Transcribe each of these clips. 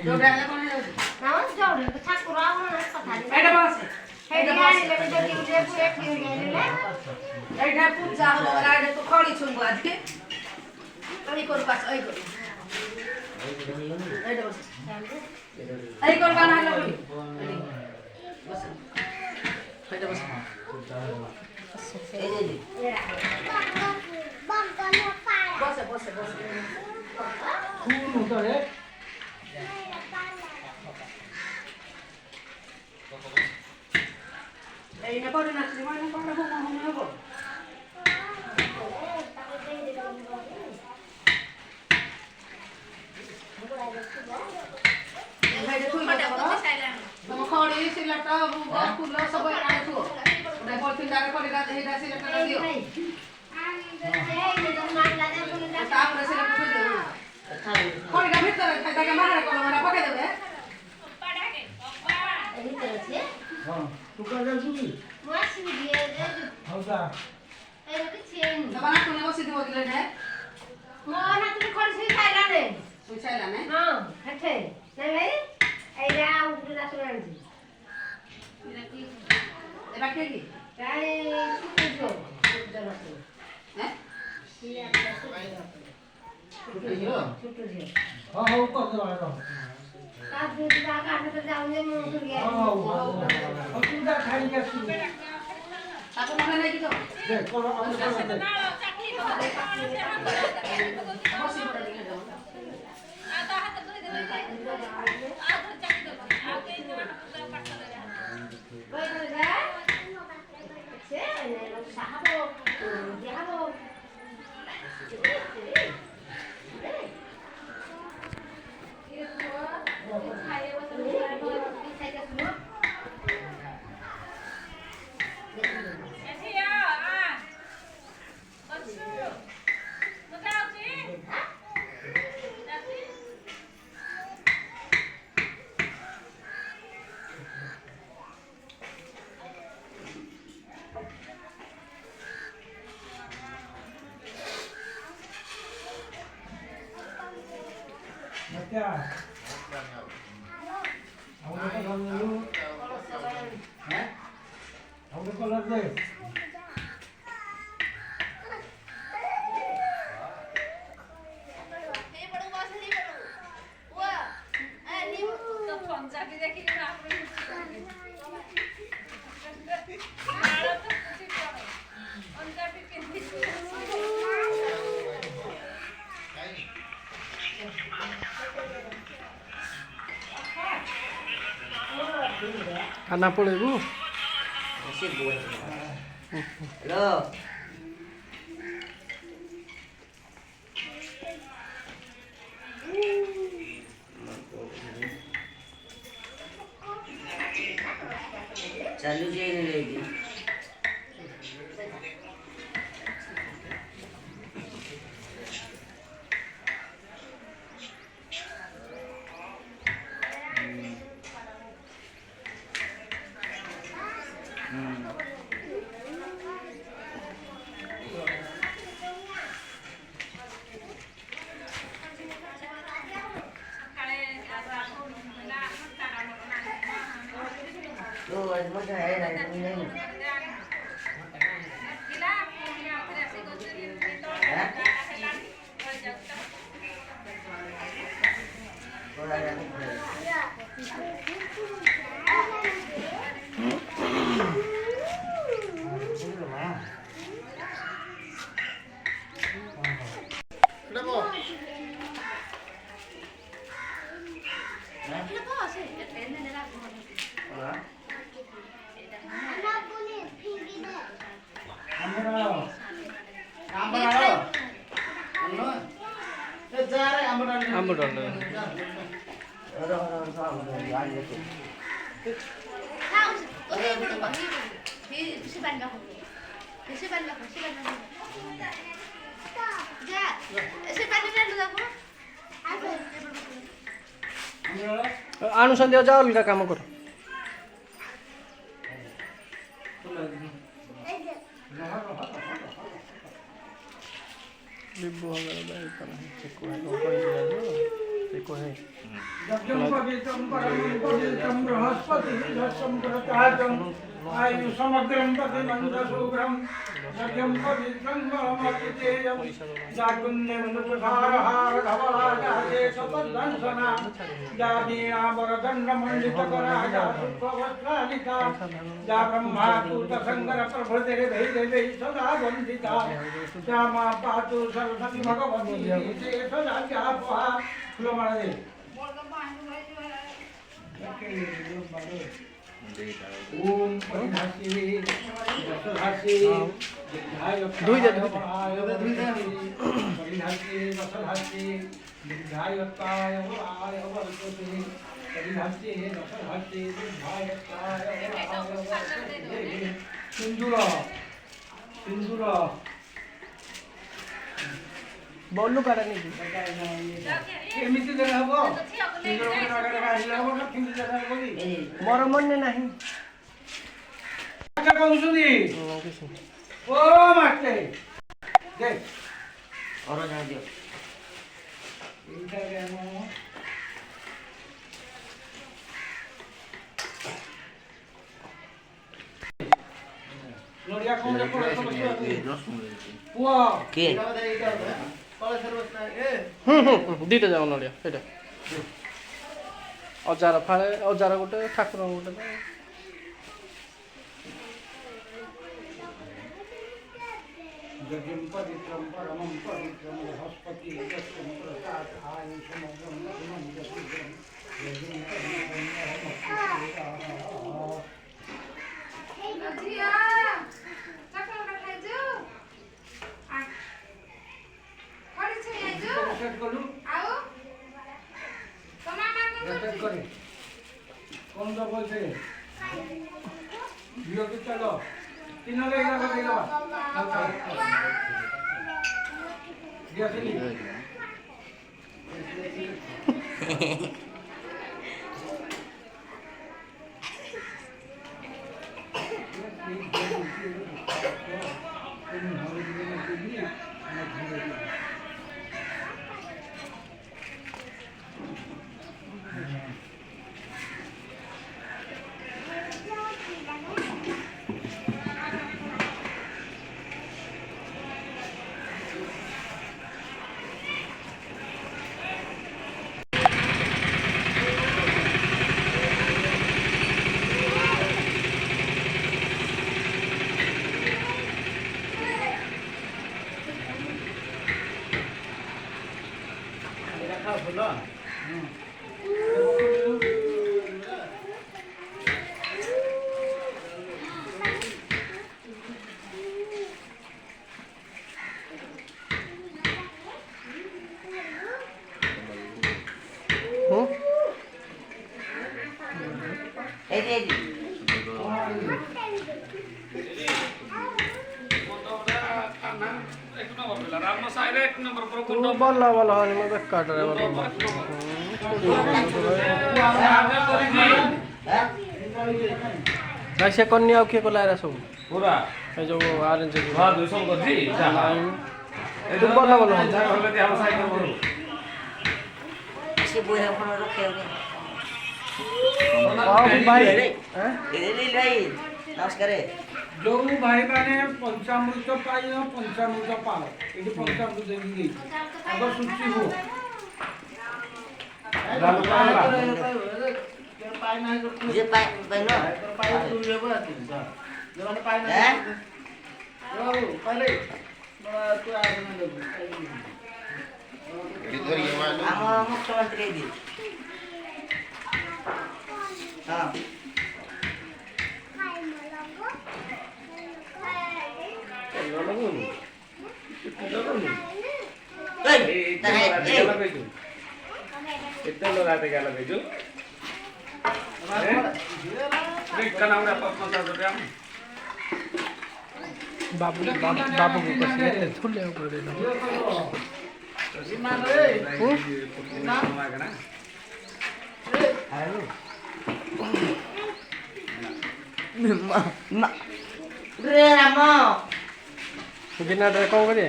ଯୋଉଟା ହେଲେ କଣ ହେଇଯାଉଛି ନା ଯୋଉଠି ଠାକୁର ଆଉ କଥା ଏଇଟା ବସେ ହେଇଠି ଆଣିଲେ ବି ଯଦି ଉଠେ ପୁରେ ଠିକ ହେଇଲେ ଏଇଟା ପୂଜା ହବ ଏଇଟା ତ ଖଳି ଛୁଙ୍ଗ ଆଜି ଏଇ କରୁ ପାଛ ଏଇ କରୁ ଏଇଟା ବସେ ଏଇ କରୁ କାନ ହେଲା ବୋଲି ବସେ ଏଇଟା ବସେ এই যে বসে বসে বসে খুব করে এই না করে না তুমি না করে না হবে ভাইরে তুই কথা বল তুমি খড়ি সিলাটা ফুল সব আনছো ওটা পলিথিন দাঁড়া করে দাও এইটা সিলাটা দিও তারপরে সিলাটা ফুল দিও খড়িটা ভিতরে থাকে বাহারে কলমটা পকাই দেবে হ্যাঁ তুই কাজ করবি হওদা তোমার তুমি বসে দিব দিলে রে তুই চাইলা না এবার কে কি হ্যাঁ হ্যাঁ হও কত বার হও তুই যা খাই গেছি তাকে মনে নাই কি তো দেখ কোন আমরা বসে পড়ে দিকে যাও क्या हमको तो हम लोग हैं हमको कलर दे खाना पड़ेगो हेलो चालू चाहिए नहीं रहेगी तो आज मजा है ना नहीं आनुसन्देह जाओ अलग काम करो देखो है यज्ञं पवित्रं परमं पवित्रं बृहस्पतिः सत्यं प्रतातं आयुषमग्रं प्रतिमन्दशुभ्रं यज्ञं पवित्रं परमतितेयं जागुण्यमनुपधारहारधवलाजाते सपद्दंसना जादीनावरदण्डमण्डितकरा जा शुक्लवस्त्रालिका जा ब्रह्मातुतसङ्करप्रभृतिर्दैर्दैः सदा वन्दिता श्यामा पातु सरस्वती भगवती ते सदा ज्ञापहा फुलमाला दे ओम परिधासी दशधासी दुई दे परिधासी दशधासी दीर्घायताय वराय वर्तते परिधासी दशधासी दीर्घायताय वराय वर्तते सिंदूर सिंदूर बोलू काढा नहीं एमिति देना हबो सिंदूर को नागरे गाइला हबो ना किंतु देना हबो नी मोर मन ने नहीं क्या कहू सुनी ओ मास्टर देख और जाने दियो इनका गेमो लोडिया कौन को पुआ के दीटा जाओ नड़िया एटा अजार फाळे अजार गोटे ठाकुर गोटे यज्ञं पवित्रं परमं पवित्रं बृहस्पति यज्ञं प्रसाद आयुषमग्रं प्रतिमन्दशुभ्रं यज्ञं पवित्रं ଝିଅ ଚକୋଲେଟ ଖାଇଛୁ ଖଡ଼ି ଛୁଇଁ ଆଇଛୁ सेट करू ଆଉ ତୋ ମାମା କଣ सेट करे कौन सा बोलते भियो के चलो तीनों ले लगा दिया चली तू बोला बोला हानि में बेकार रे बोला कैसे कन्या के को लारा सब पूरा ए जो ऑरेंज हां 200 करजी तू बोला बोला होले हम साइकिल करू से बोया फोन रखे होगे आओ भाई हैं ले भाई नमस्कार जो भाई माने पंचामृत पाई पंचामृत पाओ ये पंचामृत देंगे अगर सुची हो जे पाए बनो हैं हम मुख्यमंत्री दी हां इतने लोग आते क्या लगे जो देख का नाम रहा 50 रुपया बाबू बाबू को कैसे थुले ऊपर देना रे रामो बिना ड्रे कौन करे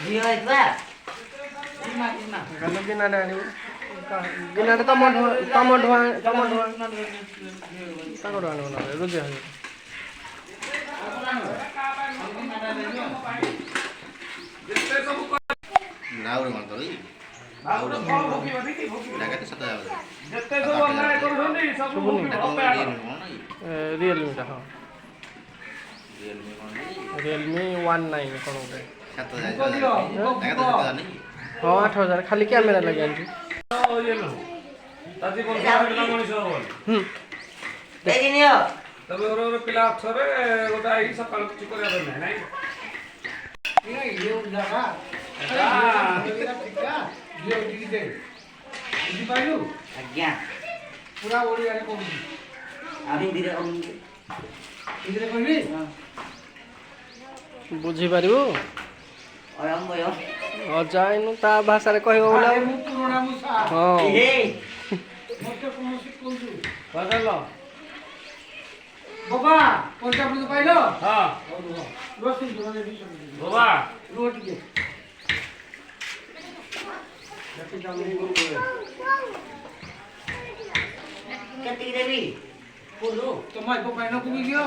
दियो इतना ଗଲ ଗିନାଟେ ଆଣିବୁ ଗିନାଟେ ତମ ଢୁଆ ତାଙ୍କଠୁ ଆଣିବ ନହେଲେ ରୋଜା ହେଇଯିବ। ରିଏଲମିଟା ହଁ ରିଏଲମି 19 କ'ଣ ଗୋଟେ ହଁ 8,000 ଖାଲି କ୍ୟାମେରା ଲାଗି ଆଣିଛୁ। ପିଲା ଅଛରେ ଗୋଟେ ଆଇକି ସକାଳୁ କିଛି କରିବା ପାଇଁ ନାହିଁ ବୁଝିପାରିଲୁ ଆଜ୍ଞା ପୁରା ଓଡ଼ିଆରେ କହୁଛି ହିନ୍ଦୀରେ ହିନ୍ଦୀରେ କହିବି ବୁଝିପାରିବୁ ଅୟମ ବୟମ ଅଜାଇନୁ ତା ଭାଷାରେ କହିବ ବୋଲେ ମୁଁ ପୁରୁଣା ମୂଷା ହଁ ମୋତେ କୌଣସି କହୁଛୁ କହିଲ ବାବା ପଇସା ପଇସା ପାଇଲ ହଁ ବାବା ରୁହ ଟିକେ କେତିକି ଦେବି ତମ ଏକ ପାଇନ କୁବି ଗିଅ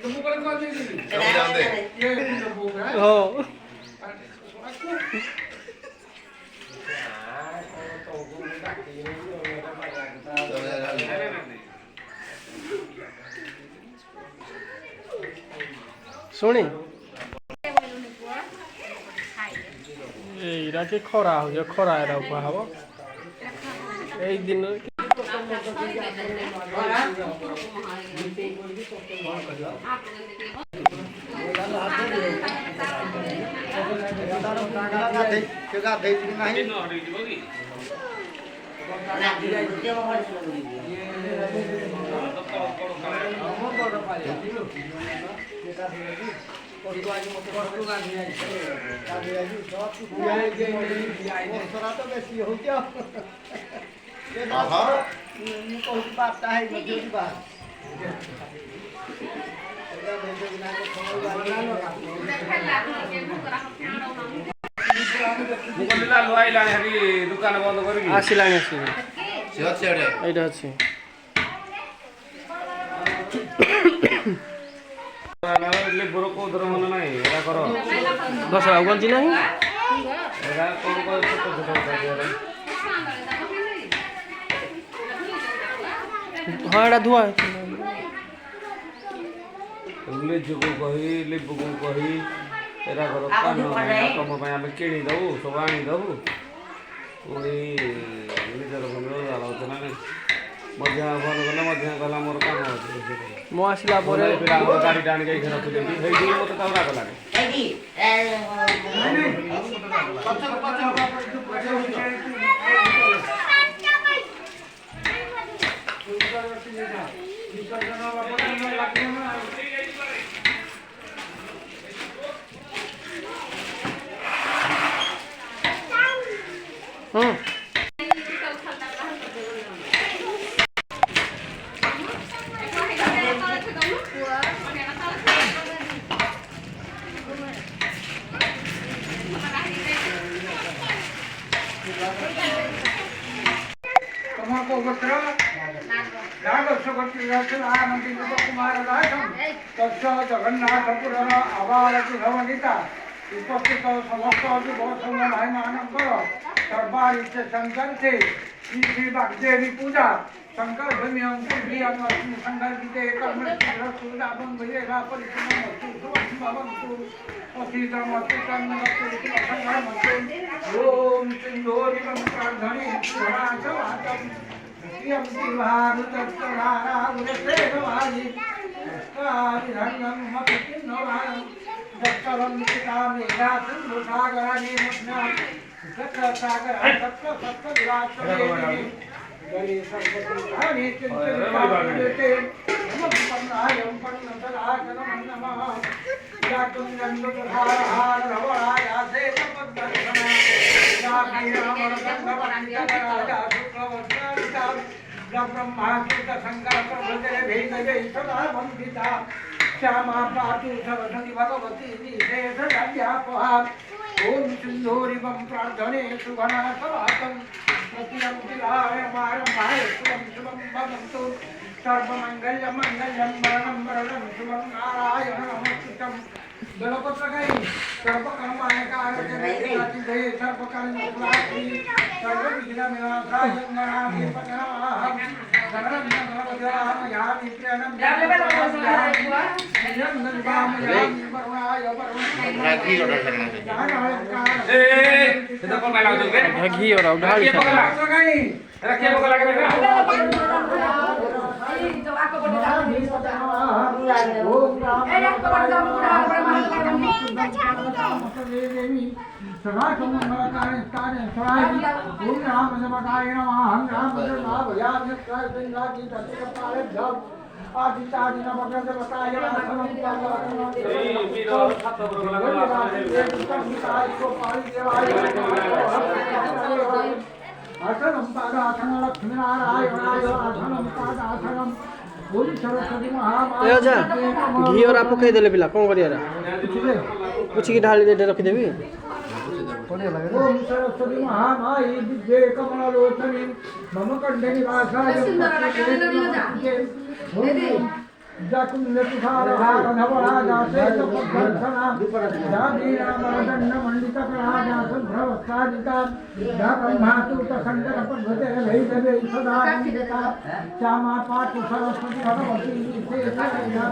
ମୁଁ କଣ କହିବି ହଁ ଶୁଣି ଏଇଟା କି ଖରା ହଉଛି ଖରା ଏଇଟା କୁହାହବ ଏଇ ଦିନରେ ଦୋକାନ ବନ୍ଦ କରିକି ଆସିଲାଣି ଏଇଟା ଅଛି ଲେବୁର କୋଉଥର ମନେ ନାହିଁ ଏରା କର ଦଶରା ଗଞ୍ଜି ନାହିଁ ଏରା କଣ କର ଛୋଟ ଛୋଟ ହଁ ଏଇଟା ଧୁଆ ଲିଜୁକୁ କହି ଲିବୁକୁ କହି ଏରା କର ତମ ପାଇଁ ଆମେ କିଣିଦେବୁ ସବୁ ଆଣିଦେବୁ ପୁଣି ନିଜର ଆଲୋଚନା ନାହିଁ ମଧ୍ୟ ଭଲ କଲେ ମଧ୍ୟ କଲା ମୋର କାମ ଅଛି ମୁଁ ଆସିଲା ପରେ ପିଲାଙ୍କର ଗାଡ଼ିଟା ଆଣିକି ଏଇଠି ରଖିଦେବି ହେଇଠି ମୋତେ ତାକୁ ରାଗ ଲାଗେ ଜଗନ୍ନାଥପୁରର ଆବାଳତି ଭବନିତା ଉପସ୍ଥିତ ସମସ୍ତ ଯୁବ ସଂଘ ଭାଇମାନଙ୍କର ସର୍ବାରିତ୍ୟ ସଂକଲ୍ପେ ଶ୍ରୀ ଶ୍ରୀ ବାଗଦେବୀ ପୂଜା शंकर भूमियं कुर्भियं अस्मि शंकर गीते कर्मणि सुराबं भजेरा परिपूर्णमस्तु सुभवन्तु असीतमस्तु कर्मणस्तु संगमस्तु ओम सिंधोरिकं प्रार्थने पुराचवाचं यं दिवारुतत्तरारा उरसेनवाजि स्कारिरङ्गं मपिन्नवायं दत्तरं निकामेधा सिन्धुसागराणि मुख्ना दत्तसागर सप्तविलासवेदिनि गणे सर्वदुर्गाणि चिन्तयन्ते नमः पन्नायं यातुं गन्धधारहार रवरायासे तपद्दर्शना याकीरामरसङ्गवन्दितराजा शुक्लवस्त्रादिता ब्रह्माकृत संकल्प भजे भेदवे सदा वन्दिता श्यामा पातु सरस्वती भगवती शेषराज्ञापहा ओम सिंधूरिवं प्रार्थने सुगणासवासं प्रतियं तिलायमारम्भाय शुभं शुभं भवन्तु सर्वमङ्गल्यं मङ्गल्यं वरणं वरणं शुभं नारायणं नमस्कृतं गणपतगै सर्वकर्माणकारकरे सर्वकर्मफलार्थी सर्वविघ्नविनाशाय गणाधिपतये शरणं गणपतयामि प्रणं घी और ढाली आसनं पादासनं लक्ष्मीनारायणाय आसनं पादासनं बोली सरस्वती महामाया ए जा घी और आप पकई देले पिला कोन करिया कुछ की ढाली दे रखी देबी ओम सरस्वती महामाई विद्ये कमलोचनी मम कंठे निवासाय जाकुंड तुषारहारधवराजा शेषपद्धर्षणा जादीनामरदण्डमण्डित प्रहाजा सद्भ्रवस्तादिता जाकम्भातुतखण्डनपद्धतिर्भैरवे सदा निरता श्यामा पातु सरस्वती भगवती शेषराजा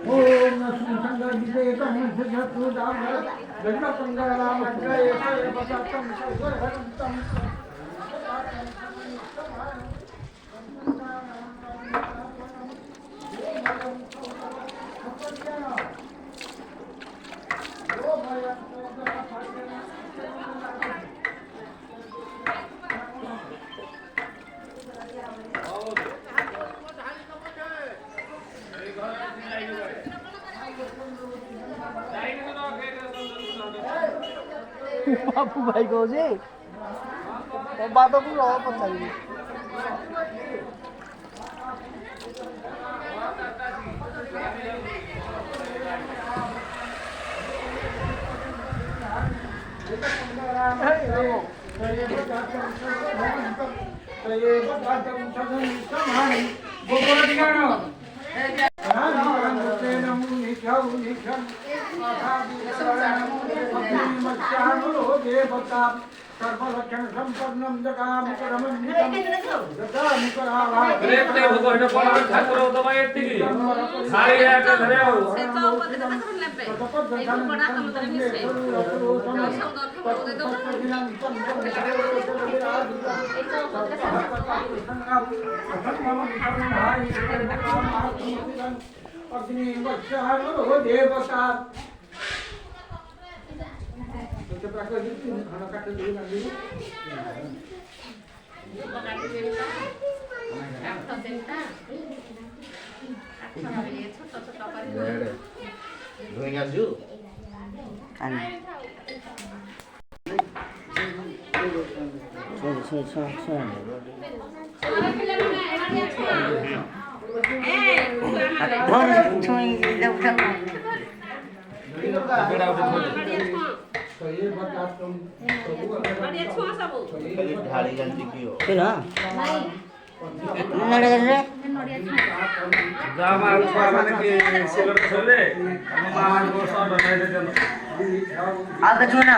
ओम नस्मि संगदिते कमुषधत्रुदाम गणपंगरामत्रये सर्वपदार्थं सर्वहरन्तं बापू भाई को जे बातों को रहो पछाड़ी सर्वलक्षण संपन्नं जगामिकरमन्वितं देवता तो प्राकृतिक खाना काट ले लगी धोई गाजू अनि तो ये बता तुम ढाली गलती की हो ना नड़े रे जामा माने के सिलर छोले मान को सब बनाई दे जन आ त छु ना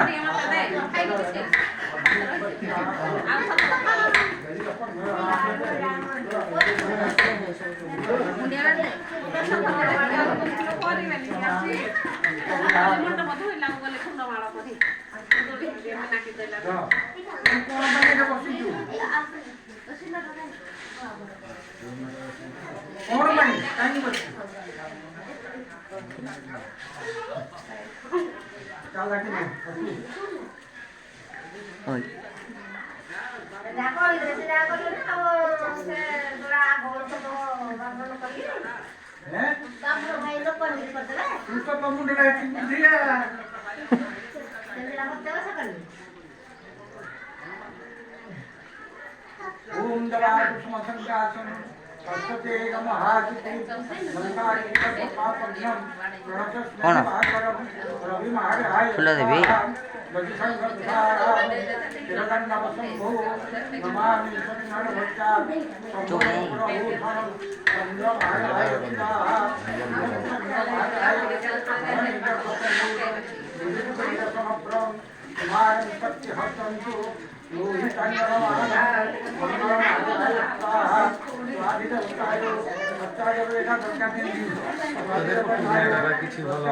ओम फुल देवी କିଛି ଭଲ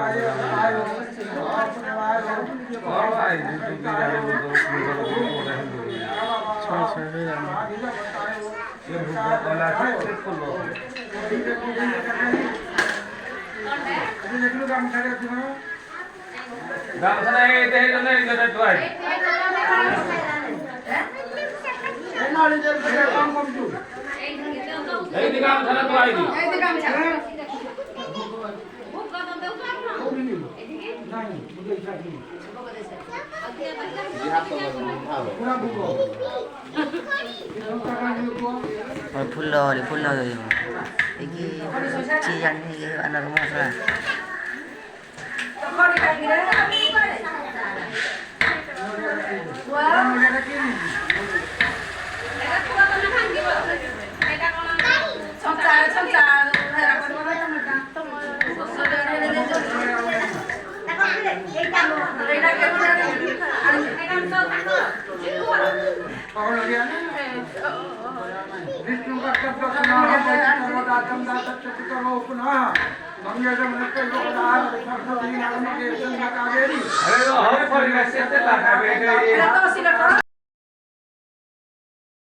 फुल फुल चीज अनर मसला अरे